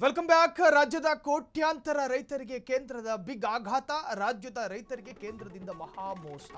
Welcome back. ರಾಜ್ಯದ ಕೋಟ್ಯಾಂತರ ರೈತರಿಗೆ ಕೇಂದ್ರದ ಬಿಗ್ ಆಘಾತ. ರಾಜ್ಯದ ರೈತರಿಗೆ ಕೇಂದ್ರದಿಂದ ಮಹಾ ಮೋಸ.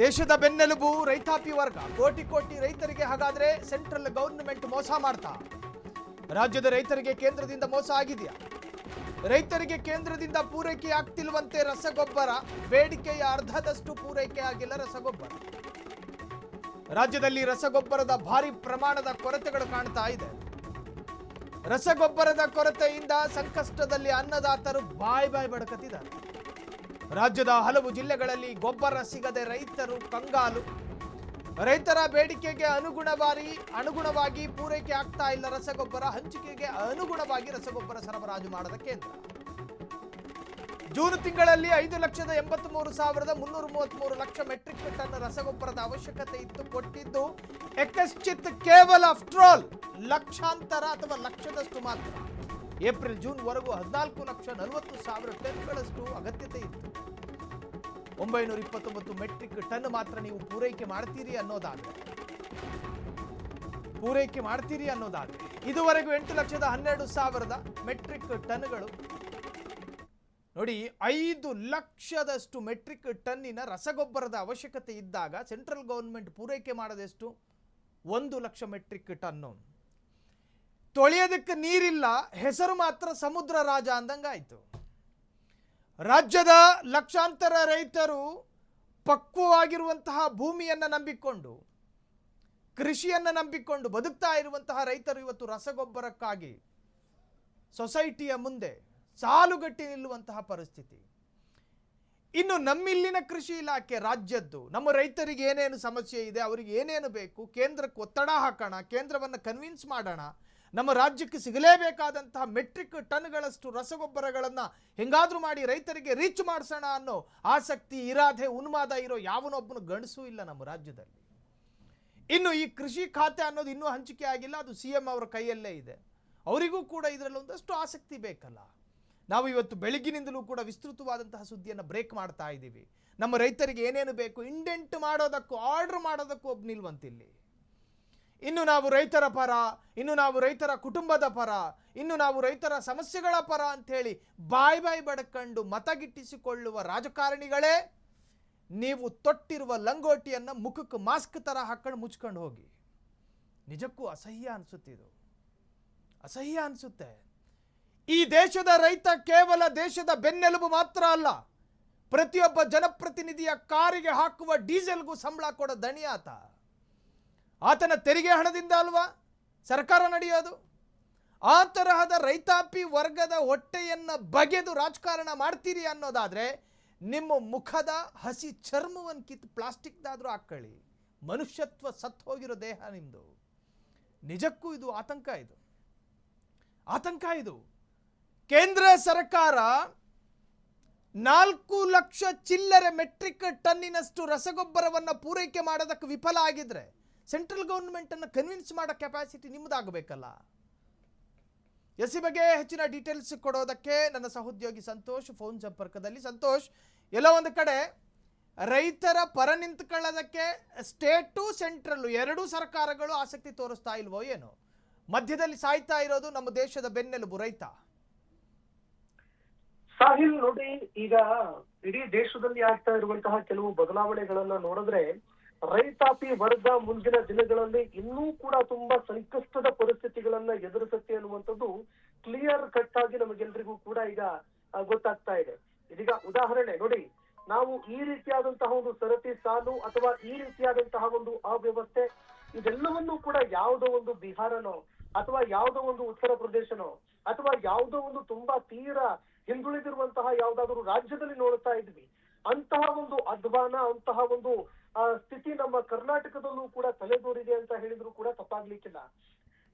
ದೇಶದ ಬೆನ್ನೆಲುಬು ರೈತಾಪಿ ವರ್ಗ. ಕೋಟಿ ಕೋಟಿ ರೈತರಿಗೆ ಹಾಗಾದ್ರೆ ಸೆಂಟ್ರಲ್ ಗವರ್ನಮೆಂಟ್ ಮೋಸ ಮಾಡ್ತಾ? ರಾಜ್ಯದ ರೈತರಿಗೆ ಕೇಂದ್ರದಿಂದ ಮೋಸ ಆಗಿದೆಯಾ? ರೈತರಿಗೆ ಕೇಂದ್ರದಿಂದ ಪೂರೈಕೆ ಆಗ್ತಿಲ್ವಂತೆ ರಸಗೊಬ್ಬರ. ಬೇಡಿಕೆಯ ಅರ್ಧದಷ್ಟು ಪೂರೈಕೆ ಆಗಿಲ್ಲ ರಸಗೊಬ್ಬರ. ರಾಜ್ಯದಲ್ಲಿ ರಸಗೊಬ್ಬರದ ಭಾರಿ ಪ್ರಮಾಣದ ಕೊರತೆಗಳು ಕಾಣ್ತಾ ಇದೆ. ರಸಗೊಬ್ಬರದ ಕೊರತೆಯಿಂದ ಸಂಕಷ್ಟದಲ್ಲಿ ಅನ್ನದಾತರು ಬಾಯ್ ಬಡಕತ್ತಿದ್ದಾರೆ. ರಾಜ್ಯದ ಹಲವು ಜಿಲ್ಲೆಗಳಲ್ಲಿ ಗೊಬ್ಬರ ಸಿಗದೆ ರೈತರು ಕಂಗಾಲು. ರೈತರ ಬೇಡಿಕೆಗೆ ಅನುಗುಣವಾಗಿ ಪೂರೈಕೆ ಆಗ್ತಾ ಇಲ್ಲ ರಸಗೊಬ್ಬರ. ಹಂಚಿಕೆಗೆ ಅನುಗುಣವಾಗಿ ರಸಗೊಬ್ಬರ ಸರಬರಾಜು ಮಾಡದ ಕೇಂದ್ರ. ಜೂನ್ ತಿಂಗಳಲ್ಲಿ 5,83,333 ಲಕ್ಷ ಮೆಟ್ರಿಕ್ ಟನ್ ರಸಗೊಬ್ಬರದ ಅವಶ್ಯಕತೆ ಇತ್ತು. ಕೊಟ್ಟಿದ್ದು ಎಕಶ್ಚಿತ್ ಕೇವಲ ಆಫ್ಟರ್ ಲಕ್ಷಾಂತರ ಅಥವಾ ಲಕ್ಷದಷ್ಟು ಮಾತ್ರ. ಏಪ್ರಿಲ್ ಜೂನ್ ವರೆಗೂ 14,40,000 ಟನ್ಗಳಷ್ಟು ಅಗತ್ಯತೆ ಇತ್ತು. 929 ಮೆಟ್ರಿಕ್ ಟನ್ ಮಾತ್ರ ನೀವು ಪೂರೈಕೆ ಮಾಡ್ತೀರಿ ಅನ್ನೋದಾದ್ರೆ ಇದುವರೆಗೂ 8,12,000 ಮೆಟ್ರಿಕ್ ಟನ್ಗಳು. ನೋಡಿ, 5 ಲಕ್ಷದಷ್ಟು ಮೆಟ್ರಿಕ್ ಟನ್ನಿನ ರಸಗೊಬ್ಬರದ ಅವಶ್ಯಕತೆ ಇದ್ದಾಗ ಸೆಂಟ್ರಲ್ ಗವರ್ನಮೆಂಟ್ ಪೂರೈಕೆ ಮಾಡೋದೆಷ್ಟು? 1 ಲಕ್ಷ ಮೆಟ್ರಿಕ್ ಟನ್ನು. ತೊಳೆಯೋದಕ್ಕೆ ನೀರಿಲ್ಲ, ಹೆಸರು ಮಾತ್ರ ಸಮುದ್ರ ರಾಜ ಅಂದಂಗಾಯ್ತು. ರಾಜ್ಯದ ಲಕ್ಷಾಂತರ ರೈತರು ಪಕ್ವವಾಗಿರುವಂತಹ ಭೂಮಿಯನ್ನು ನಂಬಿಕೊಂಡು, ಕೃಷಿಯನ್ನು ನಂಬಿಕೊಂಡು ಬದುಕ್ತಾ ಇರುವಂತಹ ರೈತರು ಇವತ್ತು ರಸಗೊಬ್ಬರಕ್ಕಾಗಿ ಸೊಸೈಟಿಯ ಮುಂದೆ ಸಾಲುಗಟ್ಟಿ ನಿಲ್ಲುವಂತಹ ಪರಿಸ್ಥಿತಿ. ಇನ್ನು ನಮ್ಮಿಲ್ಲಿನ ಕೃಷಿ ಇಲಾಖೆ ರಾಜ್ಯದ್ದು, ನಮ್ಮ ರೈತರಿಗೆ ಏನೇನು ಸಮಸ್ಯೆ ಇದೆ, ಅವರಿಗೆ ಏನೇನು ಬೇಕು, ಕೇಂದ್ರಕ್ಕೆ ಒತ್ತಡ ಹಾಕೋಣ, ಕೇಂದ್ರವನ್ನು ಕನ್ವಿನ್ಸ್ ಮಾಡೋಣ, ನಮ್ಮ ರಾಜ್ಯಕ್ಕೆ ಸಿಗಲೇಬೇಕಾದಂತಹ ಮೆಟ್ರಿಕ್ ಟನ್ಗಳಷ್ಟು ರಸಗೊಬ್ಬರಗಳನ್ನು ಹೆಂಗಾದ್ರೂ ಮಾಡಿ ರೈತರಿಗೆ ರೀಚ್ ಮಾಡಿಸೋಣ ಅನ್ನೋ ಆಸಕ್ತಿ, ಇರಾದೆ, ಉನ್ಮಾದ ಇರೋ ಯಾವನೊಬ್ಬನು ಗಂಡಸೂ ಇಲ್ಲ ನಮ್ಮ ರಾಜ್ಯದಲ್ಲಿ. ಇನ್ನು ಈ ಕೃಷಿ ಖಾತೆ ಅನ್ನೋದು ಇನ್ನೂ ಹಂಚಿಕೆ ಆಗಿಲ್ಲ, ಅದು CM ಅವರ ಕೈಯಲ್ಲೇ ಇದೆ. ಅವರಿಗೂ ಕೂಡ ಇದರಲ್ಲಿ ಒಂದಷ್ಟು ಆಸಕ್ತಿ ಬೇಕಲ್ಲ. ನಾವು ಇವತ್ತು ಬೆಳಗ್ಗಿನಿಂದಲೂ ಕೂಡ ವಿಸ್ತೃತವಾದಂತಹ ಸುದ್ದಿಯನ್ನು ಬ್ರೇಕ್ ಮಾಡ್ತಾ ಇದ್ದೀವಿ. ನಮ್ಮ ರೈತರಿಗೆ ಏನೇನು ಬೇಕು ಇಂಡೆಂಟ್ ಮಾಡೋದಕ್ಕೂ ಆರ್ಡರ್ ಮಾಡೋದಕ್ಕೂ ಒಬ್ಬ ನಿಲ್ವಂತಿಲ್ಲಿ. ಇನ್ನು ನಾವು ರೈತರ ಪರ, ಇನ್ನು ನಾವು ರೈತರ ಕುಟುಂಬದ ಪರ, ಇನ್ನು ನಾವು ರೈತರ ಸಮಸ್ಯೆಗಳ ಪರ ಅಂಥೇಳಿ ಬಾಯ್ ಬಡ್ಕೊಂಡು ಮತಗಿಟ್ಟಿಸಿಕೊಳ್ಳುವ ರಾಜಕಾರಣಿಗಳೇ ನೀವು ತೊಟ್ಟಿರುವ ಲಂಗೋಟಿಯನ್ನು ಮುಖಕ್ಕೆ ಮಾಸ್ಕ್ ಥರ ಹಾಕೊಂಡು ಮುಚ್ಕೊಂಡು ಹೋಗಿ. ನಿಜಕ್ಕೂ ಅಸಹ್ಯ ಅನಿಸುತ್ತಿದ್ದು, ಅಸಹ್ಯ ಅನಿಸುತ್ತೆ. ಈ ದೇಶದ ರೈತ ಕೇವಲ ದೇಶದ ಬೆನ್ನೆಲುಬು ಮಾತ್ರ ಅಲ್ಲ, ಪ್ರತಿಯೊಬ್ಬ ಜನಪ್ರತಿನಿಧಿಯ ಕಾರಿಗೆ ಹಾಕುವ ಡೀಸೆಲ್ಗೂ ಸಂಬಳ ಕೊಡೋ ದಣಿ ಆತ. ಆತನ ತೆರಿಗೆ ಹಣದಿಂದ ಅಲ್ವಾ ಸರ್ಕಾರ ನಡೆಯೋದು? ಆ ತರಹದ ರೈತಾಪಿ ವರ್ಗದ ಹೊಟ್ಟೆಯನ್ನು ಬಗೆದು ರಾಜಕಾರಣ ಮಾಡ್ತೀರಿ ಅನ್ನೋದಾದ್ರೆ ನಿಮ್ಮ ಮುಖದ ಹಸಿ ಚರ್ಮವನ್ನು ಕಿತ್ತು ಪ್ಲಾಸ್ಟಿಕ್ದಾದ್ರೂ ಹಾಕೊಳ್ಳಿ. ಮನುಷ್ಯತ್ವ ಸತ್ತು ಹೋಗಿರೋ ದೇಹ ನಿಮ್ಮದು. ನಿಜಕ್ಕೂ ಇದು ಆತಂಕ ಇದು. ಕೇಂದ್ರ ಸರ್ಕಾರ 4 ಲಕ್ಷ ಚಿಲ್ಲರೆ ಮೆಟ್ರಿಕ್ ಟನ್ನಿನಷ್ಟು ರಸಗೊಬ್ಬರವನ್ನು ಪೂರೈಕೆ ಮಾಡೋದಕ್ಕೆ ವಿಫಲ ಆಗಿದ್ರೆ ಸೆಂಟ್ರಲ್ ಗವರ್ನಮೆಂಟನ್ನು ಕನ್ವಿನ್ಸ್ ಮಾಡೋ ಕೆಪಾಸಿಟಿ ನಿಮ್ಮದಾಗಬೇಕಲ್ಲ. ಈ ಬಗ್ಗೆ ಹೆಚ್ಚಿನ ಡೀಟೇಲ್ಸ್ ಕೊಡೋದಕ್ಕೆ ನನ್ನ ಸಹೋದ್ಯೋಗಿ ಸಂತೋಷ್ ಫೋನ್ ಸಂಪರ್ಕದಲ್ಲಿ. ಸಂತೋಷ್, ಎಲ್ಲೋ ಒಂದು ಕಡೆ ರೈತರ ಪರ ನಿಂತ್ಕೊಳ್ಳೋದಕ್ಕೆ ಸ್ಟೇಟು ಸೆಂಟ್ರಲ್ ಎರಡೂ ಸರ್ಕಾರಗಳು ಆಸಕ್ತಿ ತೋರಿಸ್ತಾ ಇಲ್ವೋ ಏನೋ? ಮಧ್ಯದಲ್ಲಿ ಸಾಯ್ತಾ ಇರೋದು ನಮ್ಮ ದೇಶದ ಬೆನ್ನೆಲುಬು ರೈತ. ಸಾಹಿಲ್, ನೋಡಿ, ಈಗ ಇಡೀ ದೇಶದಲ್ಲಿ ಆಗ್ತಾ ಇರುವಂತಹ ಕೆಲವು ಬದಲಾವಣೆಗಳನ್ನ ನೋಡಿದ್ರೆ ರೈತಾಪಿ ವರ್ಗ ಮುಂದಿನ ದಿನಗಳಲ್ಲಿ ಇನ್ನೂ ಕೂಡ ತುಂಬಾ ಸಂಕಷ್ಟದ ಪರಿಸ್ಥಿತಿಗಳನ್ನ ಎದುರಿಸುತ್ತೆ ಅನ್ನುವಂಥದ್ದು ಕ್ಲಿಯರ್ ಕಟ್ ಆಗಿ ನಮಗೆಲ್ಲರಿಗೂ ಕೂಡ ಈಗ ಗೊತ್ತಾಗ್ತಾ ಇದೆ. ಇದೀಗ ಉದಾಹರಣೆ ನೋಡಿ, ನಾವು ಈ ರೀತಿಯಾದಂತಹ ಒಂದು ಸರತಿ ಸಾಲು ಅಥವಾ ಈ ರೀತಿಯಾದಂತಹ ಒಂದು ಅವ್ಯವಸ್ಥೆ ಇದೆಲ್ಲವನ್ನೂ ಕೂಡ ಯಾವುದೋ ಒಂದು ಬಿಹಾರನೋ ಅಥವಾ ಯಾವುದೋ ಒಂದು ಉತ್ತರ ಪ್ರದೇಶನೋ ಅಥವಾ ಯಾವುದೋ ಒಂದು ತುಂಬಾ ತೀರಾ ಹಿಂದುಳಿದಿರುವಂತಹ ಯಾವ್ದಾದ್ರು ರಾಜ್ಯದಲ್ಲಿ ನೋಡ್ತಾ ಇದ್ವಿ. ಅಂತಹ ಒಂದು ಅಧ್ವಾನ, ಅಂತಹ ಒಂದು ಸ್ಥಿತಿ ನಮ್ಮ ಕರ್ನಾಟಕದಲ್ಲೂ ಕೂಡ ತಲೆದೋರಿದೆ ಅಂತ ಹೇಳಿದ್ರು ಕೂಡ ತಪ್ಪಾಗ್ಲಿಕ್ಕಿಲ್ಲ.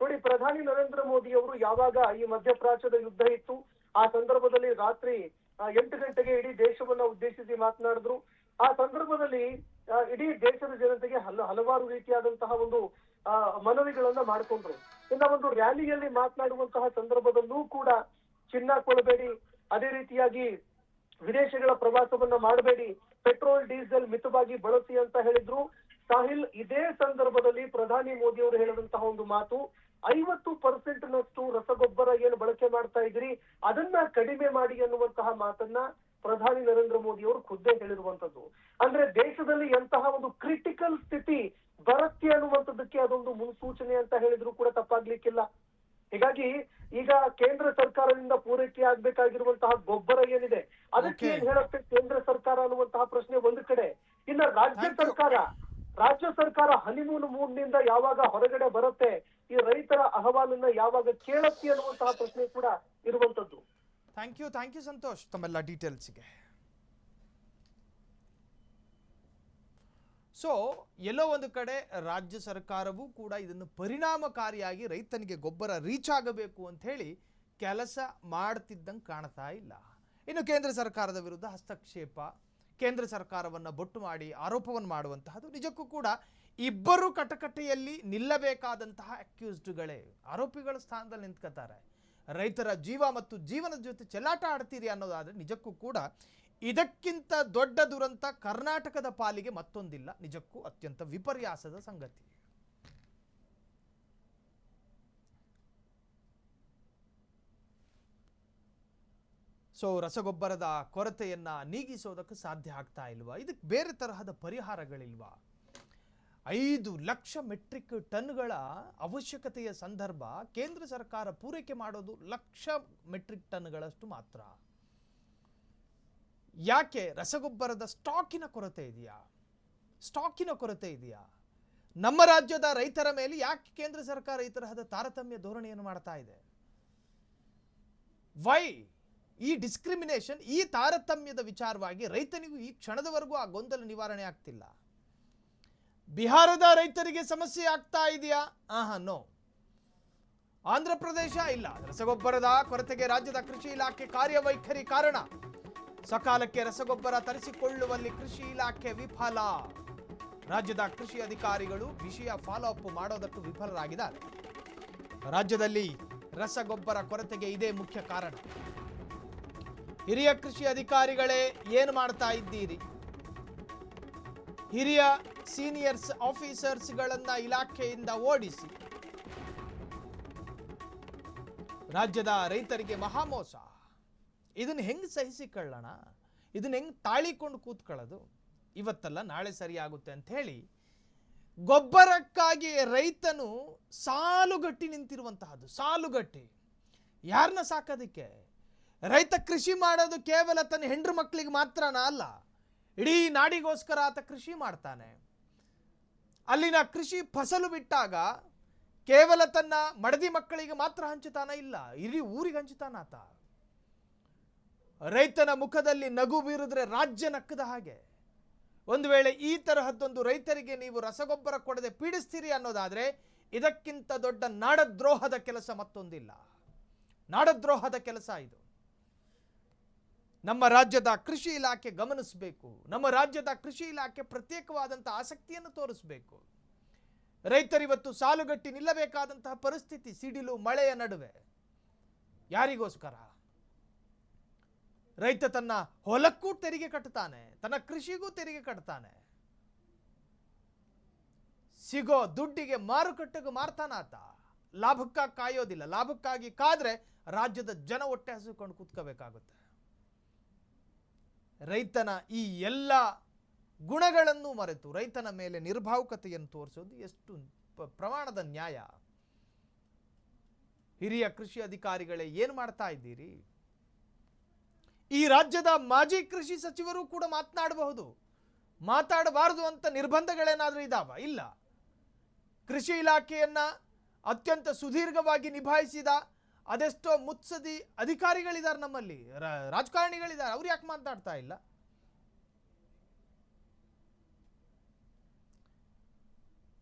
ನೋಡಿ, ಪ್ರಧಾನಿ ನರೇಂದ್ರ ಮೋದಿ ಅವರು ಯಾವಾಗ ಈ ಮಧ್ಯಪ್ರಾಚ್ಯದ ಯುದ್ಧ ಇತ್ತು ಆ ಸಂದರ್ಭದಲ್ಲಿ ರಾತ್ರಿ 8 ಗಂಟೆಗೆ ಇಡೀ ದೇಶವನ್ನ ಉದ್ದೇಶಿಸಿ ಮಾತನಾಡಿದ್ರು. ಆ ಸಂದರ್ಭದಲ್ಲಿ ಇಡೀ ದೇಶದ ಜನತೆಗೆ ಹಲವಾರು ರೀತಿಯಾದಂತಹ ಒಂದು ಮನವಿಗಳನ್ನ ಮಾಡ್ಕೊಂಡ್ರು. ಇನ್ನ ಒಂದು ರ್ಯಾಲಿಯಲ್ಲಿ ಮಾತನಾಡುವಂತಹ ಸಂದರ್ಭದಲ್ಲೂ ಕೂಡ ಚಿನ್ನ ಕೊಡಬೇಡಿ, ಅದೇ ರೀತಿಯಾಗಿ ವಿದೇಶಗಳ ಪ್ರವಾಸವನ್ನ ಮಾಡಬೇಡಿ, ಪೆಟ್ರೋಲ್ ಡೀಸೆಲ್ ಮಿತವಾಗಿ ಬಳಸಿ ಅಂತ ಹೇಳಿದ್ರು. ಸಾಹಿಲ್, ಇದೇ ಸಂದರ್ಭದಲ್ಲಿ ಪ್ರಧಾನಿ ಮೋದಿ ಅವರು ಹೇಳಿದಂತಹ ಒಂದು ಮಾತು, 50% ಮಾಡ್ತಾ ಇದ್ದೀರಿ, ಅದನ್ನ ಕಡಿಮೆ ಮಾಡಿ ಅನ್ನುವಂತಹ ಮಾತನ್ನ ಪ್ರಧಾನಿ ನರೇಂದ್ರ ಮೋದಿ ಅವರು ಖುದ್ದೇ ಹೇಳಿರುವಂತದ್ದು. ಅಂದ್ರೆ ದೇಶದಲ್ಲಿ ಎಂತಹ ಒಂದು ಕ್ರಿಟಿಕಲ್ ಸ್ಥಿತಿ ಬರುತ್ತೆ ಅನ್ನುವಂಥದ್ದಕ್ಕೆ ಅದೊಂದು ಮುನ್ಸೂಚನೆ ಅಂತ ಹೇಳಿದ್ರು ಕೂಡ ತಪ್ಪಾಗ್ಲಿಕ್ಕಿಲ್ಲ. ಹೀಗಾಗಿ ಈಗ ಕೇಂದ್ರ ಸರ್ಕಾರದಿಂದ ಪೂರೈಕೆ ಆಗ್ಬೇಕಾಗಿರುವಂತಹ ಗೊಬ್ಬರ ಏನಿದೆ ಅದಕ್ಕೆ ಏನ್ ಹೇಳುತ್ತೆ ಕೇಂದ್ರ ಸರ್ಕಾರ ಅನ್ನುವಂತಹ ಪ್ರಶ್ನೆ ಒಂದು ಕಡೆ. ಇನ್ನ ರಾಜ್ಯ ಸರ್ಕಾರ ಹನಿಮೂನ್ ಮೂಡ್ ನಿಂದ ಯಾವಾಗ ಹೊರಗಡೆ ಬರುತ್ತೆ, ಈ ರೈತರ ಅಹವಾಲನ್ನ ಯಾವಾಗ ಕೇಳತ್ತೆ ಅನ್ನುವಂತಹ ಪ್ರಶ್ನೆ ಕೂಡ ಇರುವಂತದ್ದು. ಥ್ಯಾಂಕ್ ಯು ಸಂತೋಷ್ ತಮ್ಮೆಲ್ಲ ಡೀಟೇಲ್ಸ್ಗೆ. ಸೊ ಎಲ್ಲೋ ಒಂದು ಕಡೆ ರಾಜ್ಯ ಸರ್ಕಾರವೂ ಕೂಡ ಇದನ್ನು ಪರಿಣಾಮಕಾರಿಯಾಗಿ ರೈತನಿಗೆ ಗೊಬ್ಬರ ರೀಚ್ ಆಗಬೇಕು ಅಂತ ಹೇಳಿ ಕೆಲಸ ಮಾಡ್ತಿದ್ದಂಗೆ ಕಾಣ್ತಾ ಇಲ್ಲ. ಇನ್ನು ಕೇಂದ್ರ ಸರ್ಕಾರದ ವಿರುದ್ಧ ಹಸ್ತಕ್ಷೇಪ, ಕೇಂದ್ರ ಸರ್ಕಾರವನ್ನು ಬೊಟ್ಟು ಮಾಡಿ ಆರೋಪವನ್ನು ಮಾಡುವಂತಹದ್ದು ನಿಜಕ್ಕೂ ಕೂಡ ಇಬ್ಬರು ಕಟಕಟೆಯಲ್ಲಿ ನಿಲ್ಲಬೇಕಾದಂತಹ ಅಕ್ಯೂಸ್ಡ್ಗಳೇ ಆರೋಪಿಗಳ ಸ್ಥಾನದಲ್ಲಿ ನಿಂತ್ಕೋತಾರೆ. ರೈತರ ಜೀವ ಮತ್ತು ಜೀವನದ ಜೊತೆ ಚೆಲ್ಲಾಟ ಆಡ್ತೀರಿ ಅನ್ನೋದಾದರೆ ನಿಜಕ್ಕೂ ಕೂಡ ಇದಕ್ಕಿಂತ ದೊಡ್ಡ ದುರಂತ ಕರ್ನಾಟಕದ ಪಾಲಿಗೆ ಮತ್ತೊಂದಿಲ್ಲ. ನಿಜಕ್ಕೂ ಅತ್ಯಂತ ವಿಪರ್ಯಾಸದ ಸಂಗತಿ. ಸೊ ರಸಗೊಬ್ಬರದ ಕೊರತೆಯನ್ನ ನೀಗಿಸೋದಕ್ಕೆ ಸಾಧ್ಯ ಆಗ್ತಾ ಇಲ್ವಾ? ಇದಕ್ಕೆ ಬೇರೆ ತರಹದ ಪರಿಹಾರಗಳಿಲ್ವಾ? 5 ಲಕ್ಷ ಮೆಟ್ರಿಕ್ ಟನ್ಗಳ ಅವಶ್ಯಕತೆಯ ಸಂದರ್ಭ ಕೇಂದ್ರ ಸರ್ಕಾರ ಪೂರೈಕೆ ಮಾಡೋದು 1 ಲಕ್ಷ ಮೆಟ್ರಿಕ್ ಟನ್ಗಳಷ್ಟು ಮಾತ್ರ. ಯಾಕೆ? ರಸಗೊಬ್ಬರದ ಸ್ಟಾಕಿನ ಕೊರತೆ ಇದೆಯಾ? ನಮ್ಮ ರಾಜ್ಯದ ರೈತರ ಮೇಲೆ ಯಾಕೆ ಕೇಂದ್ರ ಸರ್ಕಾರ ಈ ತರಹದ ತಾರತಮ್ಯ ಧೋರಣೆಯನ್ನು ಮಾಡ್ತಾ ಇದೆ? ವೈ ಈ ಡಿಸ್ಕ್ರಿಮಿನೇಷನ್, ಈ ತಾರತಮ್ಯದ ವಿಚಾರವಾಗಿ ರೈತನಿಗೂ ಈ ಕ್ಷಣದವರೆಗೂ ಆ ಗೊಂದಲ ನಿವಾರಣೆ ಆಗ್ತಿಲ್ಲ. ಬಿಹಾರದ ರೈತರಿಗೆ ಸಮಸ್ಯೆ ಆಗ್ತಾ ಇದೆಯಾ? ನೋ. ಆಂಧ್ರ ಪ್ರದೇಶ ಇಲ್ಲ. ರಸಗೊಬ್ಬರದ ಕೊರತೆಗೆ ರಾಜ್ಯದ ಕೃಷಿ ಇಲಾಖೆ ಕಾರ್ಯವೈಖರಿ ಕಾರಣ. ಸಕಾಲಕ್ಕೆ ರಸಗೊಬ್ಬರ ತರಿಸಿಕೊಳ್ಳುವಲ್ಲಿ ಕೃಷಿ ಇಲಾಖೆ ವಿಫಲ. ರಾಜ್ಯದ ಕೃಷಿ ಅಧಿಕಾರಿಗಳು ವಿಷಯ ಫಾಲೋ ಅಪ್ ಮಾಡೋದಕ್ಕೂ ವಿಫಲರಾಗಿದ್ದಾರೆ. ರಾಜ್ಯದಲ್ಲಿ ರಸಗೊಬ್ಬರ ಕೊರತೆಗೆ ಇದೇ ಮುಖ್ಯ ಕಾರಣ. ಹಿರಿಯ ಕೃಷಿ ಅಧಿಕಾರಿಗಳೇ ಏನು ಮಾಡ್ತಾ ಇದ್ದೀರಿ? ಹಿರಿಯ ಸೀನಿಯರ್ಸ್ ಆಫೀಸರ್ಸ್ಗಳನ್ನ ಇಲಾಖೆಯಿಂದ ಓಡಿಸಿ ರಾಜ್ಯದ ರೈತರಿಗೆ ಮಹಾಮೋಸ. ಇದನ್ನು ಹೆಂಗೆ ಸಹಿಸಿಕೊಳ್ಳೋಣ? ಇದನ್ನ ಹೆಂಗೆ ತಾಳಿಕೊಂಡು ಕೂತ್ಕೊಳ್ಳೋದು? ಇವತ್ತಲ್ಲ ನಾಳೆ ಸರಿಯಾಗುತ್ತೆ ಅಂತ ಹೇಳಿ ಗೊಬ್ಬರಕ್ಕಾಗಿ ರೈತನು ಸಾಲುಗಟ್ಟಿ ನಿಂತಿರುವಂತಹದ್ದು. ಸಾಲುಗಟ್ಟಿ ಯಾರನ್ನ ಸಾಕೋದಕ್ಕೆ? ರೈತ ಕೃಷಿ ಮಾಡೋದು ಕೇವಲ ತನ್ನ ಹೆಂಡ್ರು ಮಕ್ಕಳಿಗೆ ಮಾತ್ರನ ಅಲ್ಲ, ಇಡೀ ನಾಡಿಗೋಸ್ಕರ ಆತ ಕೃಷಿ ಮಾಡ್ತಾನೆ. ಅಲ್ಲಿನ ಕೃಷಿ ಫಸಲು ಬಿಟ್ಟಾಗ ಕೇವಲ ತನ್ನ ಮಡದಿ ಮಕ್ಕಳಿಗೆ ಮಾತ್ರ ಹಂಚುತ್ತಾನ ಇಲ್ಲ, ಇಡೀ ಊರಿಗೆ ಹಂಚುತ್ತಾನ ಆತ. ರೈತನ ಮುಖದಲ್ಲಿ ನಗು ಬೀರಿದ್ರೆ ರಾಜ್ಯ ನಕ್ಕದ ಹಾಗೆ. ಒಂದು ವೇಳೆ ಈ ತರಹದ್ದೊಂದು ರೈತರಿಗೆ ನೀವು ರಸಗೊಬ್ಬರ ಕೊಡದೆ ಪೀಡಿಸ್ತೀರಿ ಅನ್ನೋದಾದ್ರೆ ಇದಕ್ಕಿಂತ ದೊಡ್ಡ ನಾಡದ್ರೋಹದ ಕೆಲಸ ಮತ್ತೊಂದಿಲ್ಲ. ನಾಡದ್ರೋಹದ ಕೆಲಸ ಇದು. ನಮ್ಮ ರಾಜ್ಯದ ಕೃಷಿ ಇಲಾಖೆ ಗಮನಿಸಬೇಕು. ನಮ್ಮ ರಾಜ್ಯದ ಕೃಷಿ ಇಲಾಖೆ ಪ್ರತ್ಯೇಕವಾದಂತಹ ಆಸಕ್ತಿಯನ್ನು ತೋರಿಸಬೇಕು. ರೈತರಿವತ್ತು ಸಾಲುಗಟ್ಟಿ ನಿಲ್ಲಬೇಕಾದಂತಹ ಪರಿಸ್ಥಿತಿ, ಸಿಡಿಲು ಮಳೆಯ ನಡುವೆ. ಯಾರಿಗೋಸ್ಕರ? ರೈತ ತನ್ನ ಹೊಲಕ್ಕೂ ತೆರಿಗೆ ಕಟ್ತಾನೆ, ತನ್ನ ಕೃಷಿಗೂ ತೆರಿಗೆ ಕಟ್ತಾನೆ. ಸಿಗೋ ದುಡ್ಡಿಗೆ ಮಾರುಕಟ್ಟೆಗೂ ಮಾರ್ತಾನಾತ. ಲಾಭಕ್ಕಾಗಿ ಕಾಯೋದಿಲ್ಲ. ಲಾಭಕ್ಕಾಗಿ ಕಾದ್ರೆ ರಾಜ್ಯದ ಜನ ಹೊಟ್ಟೆ ಹಸಿಕೊಂಡು ಕೂತ್ಕೋಬೇಕಾಗುತ್ತೆ. ರೈತನ ಈ ಎಲ್ಲ ಗುಣಗಳನ್ನು ಮರೆತು ರೈತನ ಮೇಲೆ ನಿರ್ಭಾವುಕತೆಯನ್ನು ತೋರಿಸೋದು ಎಷ್ಟು ಪ್ರಮಾಣದ ನ್ಯಾಯ? ಹಿರಿಯ ಕೃಷಿ ಅಧಿಕಾರಿಗಳೇ ಏನು ಮಾಡ್ತಾ ಇದ್ದೀರಿ? ಈ ರಾಜ್ಯದ ಮಾಜಿ ಕೃಷಿ ಸಚಿವರು ಕೂಡ ಮಾತನಾಡಬಹುದು. ಮಾತಾಡಬಾರದು ಅಂತ ನಿರ್ಬಂಧಗಳೇನಾದರೂ ಇದಾವ? ಇಲ್ಲ. ಕೃಷಿ ಇಲಾಖೆಯನ್ನ ಅತ್ಯಂತ ಸುದೀರ್ಘವಾಗಿ ನಿಭಾಯಿಸಿದ ಅದೆಷ್ಟೋ ಮುತ್ಸದಿ ಅಧಿಕಾರಿಗಳಿದ್ದಾರೆ ನಮ್ಮಲ್ಲಿ, ರಾಜಕಾರಣಿಗಳಿದ್ದಾರೆ. ಅವ್ರು ಯಾಕೆ ಮಾತನಾಡ್ತಾ ಇಲ್ಲ?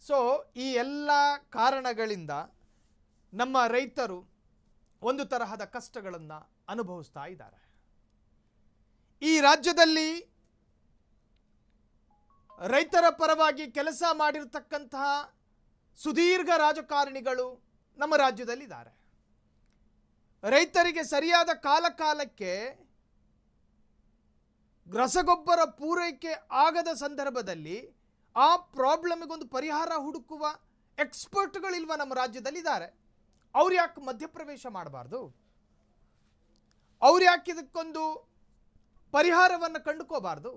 ಸೊ ಈ ಎಲ್ಲ ಕಾರಣಗಳಿಂದ ನಮ್ಮ ರೈತರು ಒಂದು ತರಹದ ಕಷ್ಟಗಳನ್ನು ಅನುಭವಿಸ್ತಾ ಇದ್ದಾರೆ. ಈ ರಾಜ್ಯದಲ್ಲಿ ರೈತರ ಪರವಾಗಿ ಕೆಲಸ ಮಾಡಿರ್ತಕ್ಕಂತಹ ಸುದೀರ್ಘ ರಾಜಕಾರಣಿಗಳು ನಮ್ಮ ರಾಜ್ಯದಲ್ಲಿದ್ದಾರೆ. ರೈತರಿಗೆ ಸರಿಯಾದ ಕಾಲಕ್ಕೆ ರಸಗೊಬ್ಬರ ಪೂರೈಕೆ ಆಗದ ಸಂದರ್ಭದಲ್ಲಿ ಆ ಪ್ರಾಬ್ಲಮ್ಗೊಂದು ಪರಿಹಾರ ಹುಡುಕುವ ಎಕ್ಸ್ಪರ್ಟ್ಗಳಿಲ್ವ ನಮ್ಮ ರಾಜ್ಯದಲ್ಲಿದ್ದಾರೆ. ಅವ್ರು ಯಾಕೆ ಮಧ್ಯಪ್ರವೇಶ ಮಾಡಬಾರ್ದು? ಅವ್ರು ಯಾಕೆ ಇದಕ್ಕೊಂದು ಪರಿಹಾರವನ್ನು ಕಂಡುಕೋಬಾರ್ದು?